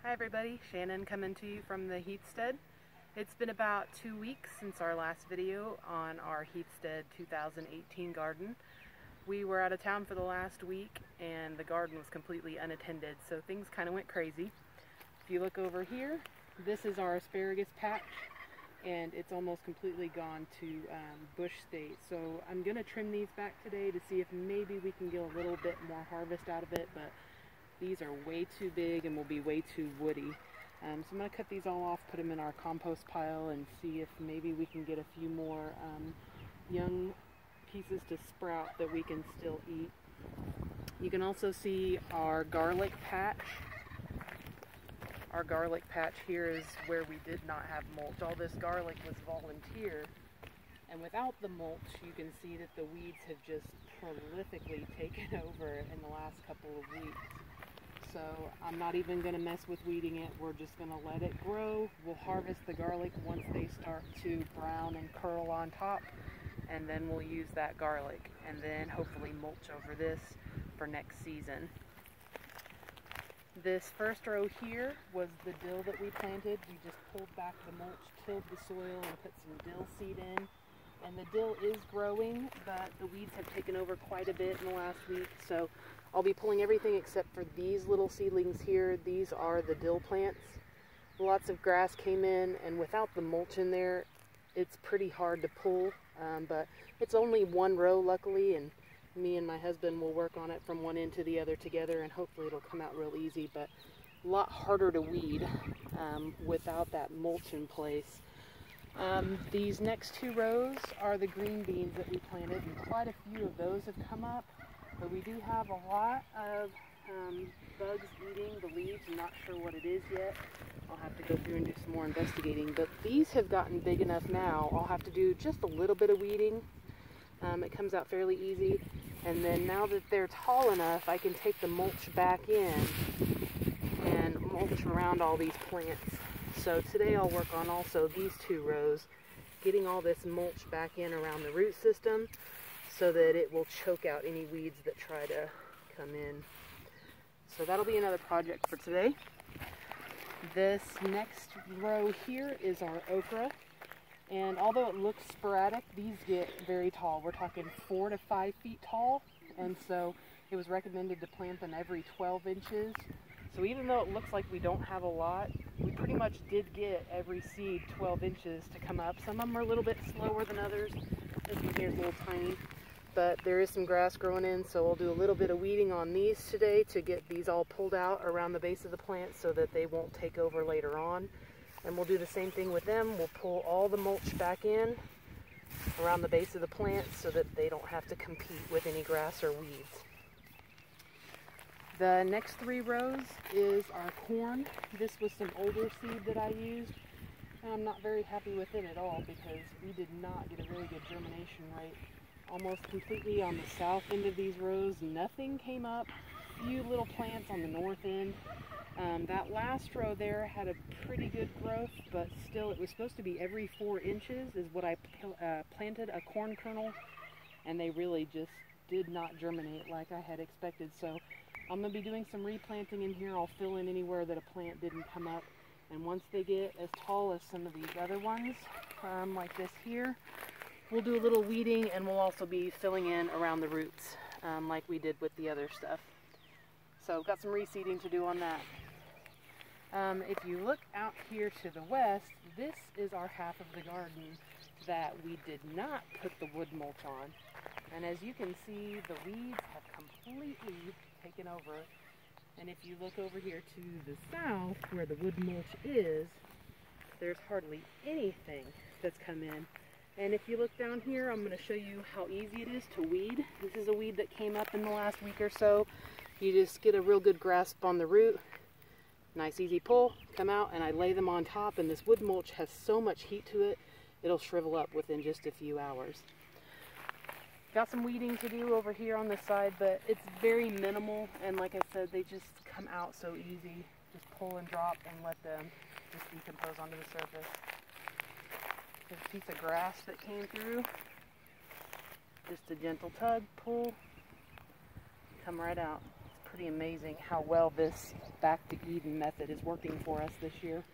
Hi everybody, Shannon coming to you from the Heathstead. It's been about 2 weeks since our last video on our Heathstead 2018 garden. We were out of town for the last week and the garden was completely unattended, so things kind of went crazy. If you look over here, this is our asparagus patch and it's almost completely gone to bush state. So I'm going to trim these back today to see if maybe we can get a little bit more harvest out of it, but these are way too big and will be way too woody. So I'm going to cut these all off, put them in our compost pile, and see if maybe we can get a few more young pieces to sprout that we can still eat. You can also see our garlic patch. Our garlic patch here is where we did not have mulch. All this garlic was volunteer, and without the mulch you can see that the weeds have just prolifically taken over in the last couple of weeks. So I'm not even going to mess with weeding it. We're just going to let it grow. We'll harvest the garlic once they start to brown and curl on top, and then we'll use that garlic and then hopefully mulch over this for next season. This first row here was the dill that we planted. We just pulled back the mulch, tilled the soil, and put some dill seed in. And the dill is growing, but the weeds have taken over quite a bit in the last week. So I'll be pulling everything except for these little seedlings here. These are the dill plants. Lots of grass came in, and without the mulch in there, it's pretty hard to pull. But it's only one row, luckily, and me and my husband will work on it from one end to the other together, and hopefully it'll come out real easy, but a lot harder to weed without that mulch in place. These next two rows are the green beans that we planted, and quite a few of those have come up, but we do have a lot of bugs eating the leaves. I'm not sure what it is yet. I'll have to go through and do some more investigating, but these have gotten big enough now. I'll have to do just a little bit of weeding. It comes out fairly easy, and then now that they're tall enough, I can take the mulch back in and mulch around all these plants. So today I'll work on also these two rows, getting all this mulch back in around the root system so that it will choke out any weeds that try to come in. So that'll be another project for today. This next row here is our okra. And although it looks sporadic, these get very tall. We're talking 4 to 5 feet tall. And so it was recommended to plant them every 12 inches. So even though it looks like we don't have a lot, we pretty much did get every seed 12 inches to come up. Some of them are a little bit slower than others. This one here is a little tiny, but there is some grass growing in, so we'll do a little bit of weeding on these today to get these all pulled out around the base of the plant so that they won't take over later on. And we'll do the same thing with them. We'll pull all the mulch back in around the base of the plant so that they don't have to compete with any grass or weeds. The next 3 rows is our corn. This was some older seed that I used, and I'm not very happy with it at all because we did not get a very good germination rate. Almost completely on the south end of these rows, nothing came up. Few little plants on the north end. That last row there had a pretty good growth, but still it was supposed to be every 4 inches is what I planted a corn kernel, and they really just did not germinate like I had expected. So I'm going to be doing some replanting in here. I'll fill in anywhere that a plant didn't come up, and once they get as tall as some of these other ones, like this here, we'll do a little weeding, and we'll also be filling in around the roots like we did with the other stuff. So got some reseeding to do on that. If you look out here to the west, this is our half of the garden that we did not put the wood mulch on. And as you can see, the weeds have completely taken over. And if you look over here to the south, where the wood mulch is, there's hardly anything that's come in. And if you look down here, I'm going to show you how easy it is to weed. This is a weed that came up in the last week or so. You just get a real good grasp on the root. Nice easy pull, come out, and I lay them on top, and this wood mulch has so much heat to it, it'll shrivel up within just a few hours. Got some weeding to do over here on this side, but it's very minimal, and like I said, they just come out so easy. Just pull and drop and let them just decompose onto the surface. There's a piece of grass that came through. Just a gentle tug, pull, come right out. It's pretty amazing how well this back to Eden method is working for us this year.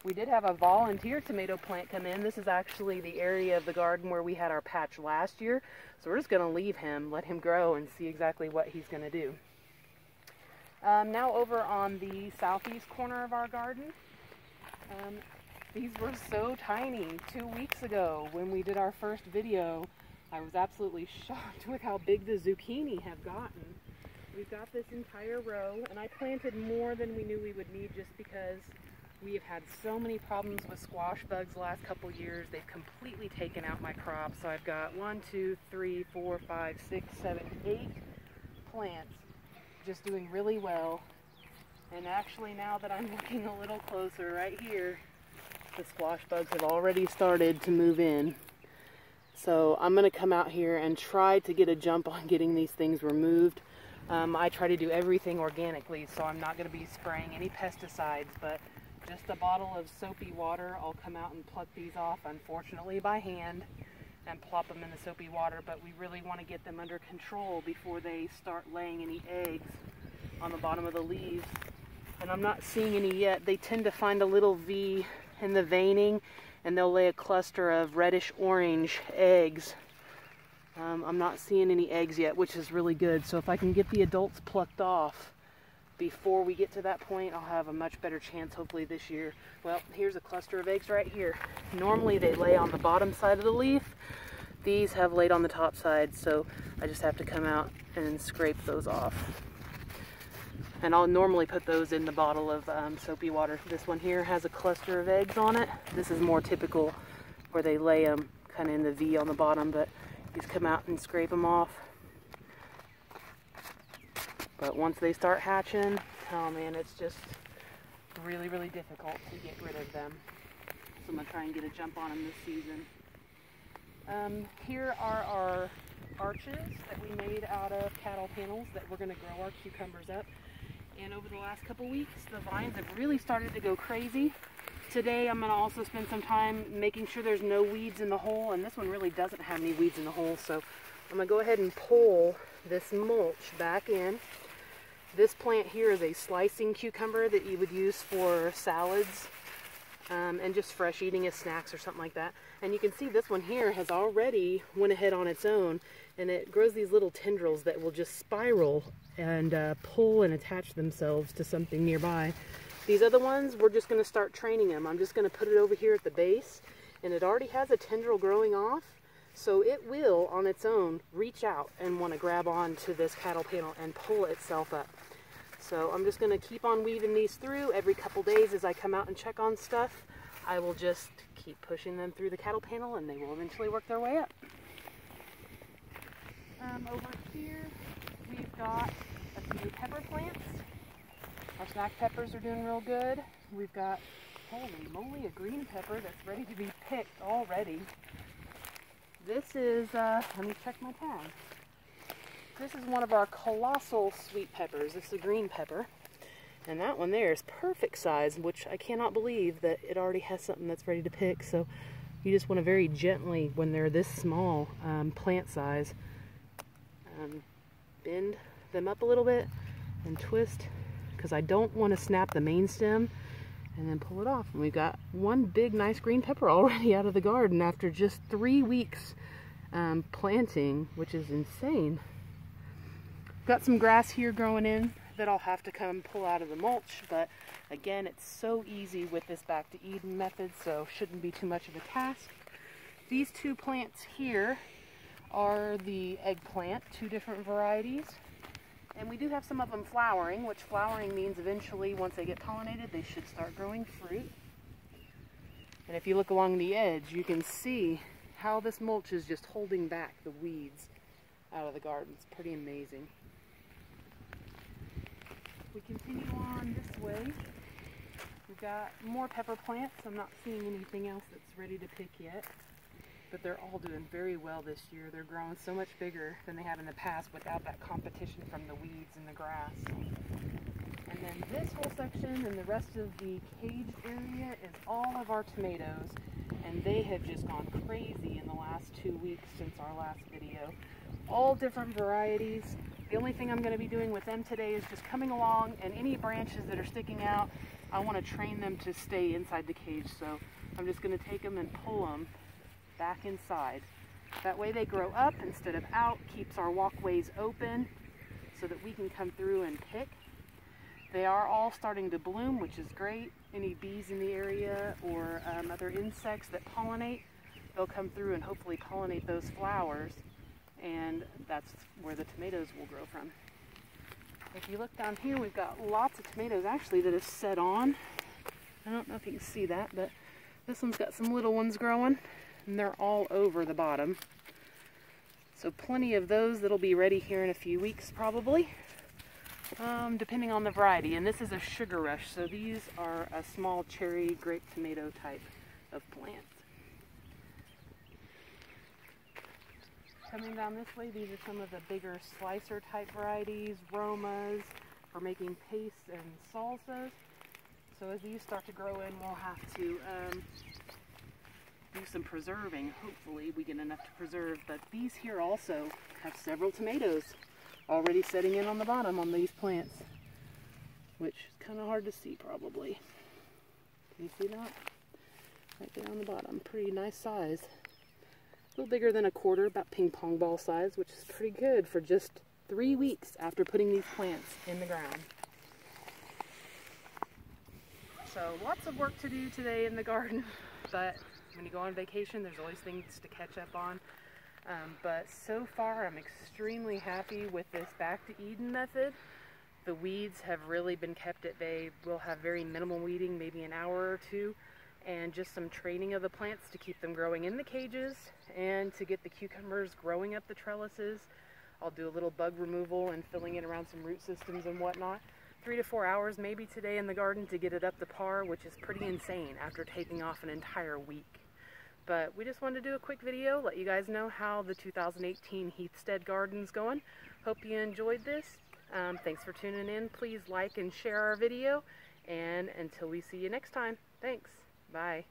We did have a volunteer tomato plant come in. This is actually the area of the garden where we had our patch last year. So we're just going to leave him, let him grow, and see exactly what he's going to do. Now over on the southeast corner of our garden, these were so tiny 2 weeks ago when we did our first video. I was absolutely shocked with how big the zucchini have gotten. We've got this entire row, and I planted more than we knew we would need just because we have had so many problems with squash bugs the last couple years. They've completely taken out my crop. So I've got 1, 2, 3, 4, 5, 6, 7, 8 plants just doing really well. And actually, now that I'm looking a little closer right here, the squash bugs have already started to move in. So I'm going to come out here and try to get a jump on getting these things removed. I try to do everything organically, so I'm not going to be spraying any pesticides, but just a bottle of soapy water. I'll come out and pluck these off, unfortunately by hand, and plop them in the soapy water, but we really want to get them under control before they start laying any eggs on the bottom of the leaves. And I'm not seeing any yet. They tend to find a little V in the veining, and they'll lay a cluster of reddish orange eggs. I'm not seeing any eggs yet, which is really good. So if I can get the adults plucked off before we get to that point, I'll have a much better chance hopefully this year. Well, here's a cluster of eggs right here. Normally they lay on the bottom side of the leaf. These have laid on the top side, so I just have to come out and scrape those off. And I'll normally put those in the bottle of soapy water. This one here has a cluster of eggs on it. This is more typical where they lay them kind of in the V on the bottom, but you just come out and scrape them off. But once they start hatching, oh man, it's just really, really difficult to get rid of them. So I'm going to try and get a jump on them this season. Here are our arches that we made out of cattle panels that we're going to grow our cucumbers up. And over the last couple weeks, the vines have really started to go crazy. Today I'm going to also spend some time making sure there's no weeds in the hole, and this one really doesn't have any weeds in the hole, so I'm going to go ahead and pull this mulch back in. This plant here is a slicing cucumber that you would use for salads and just fresh eating as snacks or something like that. And you can see this one here has already went ahead on its own, and it grows these little tendrils that will just spiral and pull and attach themselves to something nearby. These other ones, we're just going to start training them. I'm just going to put it over here at the base, and it already has a tendril growing off, so it will on its own reach out and want to grab onto this cattle panel and pull itself up. So I'm just going to keep on weaving these through. Every couple days as I come out and check on stuff, I will just keep pushing them through the cattle panel, and they will eventually work their way up. Over here we've got a few pepper plants. Our snack peppers are doing real good. We've got, holy moly, a green pepper that's ready to be picked already. This is, let me check my tag. This is one of our colossal sweet peppers. This is a green pepper. And that one there is perfect size, which I cannot believe that it already has something that's ready to pick. So you just want to very gently, when they're this small, plant size, bend them up a little bit and twist, because I don't want to snap the main stem, and then pull it off. And we've got one big nice green pepper already out of the garden after just 3 weeks planting, which is insane. Got some grass here growing in that I'll have to come pull out of the mulch, but again, it's so easy with this back to Eden method, so shouldn't be too much of a task. These two plants here are the eggplant, 2 different varieties. And we do have some of them flowering, which flowering means eventually, once they get pollinated, they should start growing fruit. And if you look along the edge, you can see how this mulch is just holding back the weeds out of the garden. It's pretty amazing. We continue on this way. We've got more pepper plants. I'm not seeing anything else that's ready to pick yet. But they're all doing very well this year. They're growing so much bigger than they have in the past without that competition from the weeds and the grass. And then this whole section and the rest of the caged area is all of our tomatoes. And they have just gone crazy in the last 2 weeks since our last video. All different varieties. The only thing I'm going to be doing with them today is just coming along, and any branches that are sticking out, I want to train them to stay inside the cage. So I'm just going to take them and pull them back inside. That way they grow up instead of out, keeps our walkways open so that we can come through and pick. They are all starting to bloom, which is great. Any bees in the area or other insects that pollinate, they'll come through and hopefully pollinate those flowers, and that's where the tomatoes will grow from. If you look down here, we've got lots of tomatoes actually that have set on. I don't know if you can see that, but this one's got some little ones growing, and they're all over the bottom. So plenty of those that'll be ready here in a few weeks probably, depending on the variety. And this is a sugar rush, so these are a small cherry grape tomato type of plant. Coming down this way, these are some of the bigger slicer type varieties, Romas, for making pastes and salsas. So as these start to grow in, we'll have to do some preserving. Hopefully we get enough to preserve, but these here also have several tomatoes already setting in on the bottom on these plants, which is kind of hard to see probably. Can you see that? Right there on the bottom. Pretty nice size. A little bigger than a quarter, about ping pong ball size, which is pretty good for just 3 weeks after putting these plants in the ground. So lots of work to do today in the garden, but when you go on vacation, there's always things to catch up on. But so far, I'm extremely happy with this back to Eden method. The weeds have really been kept at bay. We'll have very minimal weeding, maybe an hour or two, and just some training of the plants to keep them growing in the cages and to get the cucumbers growing up the trellises. I'll do a little bug removal and filling in around some root systems and whatnot. 3 to 4 hours maybe today in the garden to get it up to par, which is pretty insane after taking off an entire week. But we just wanted to do a quick video, let you guys know how the 2018 Heathstead garden's going. Hope you enjoyed this. Thanks for tuning in. Please like and share our video. And until we see you next time, thanks. Bye.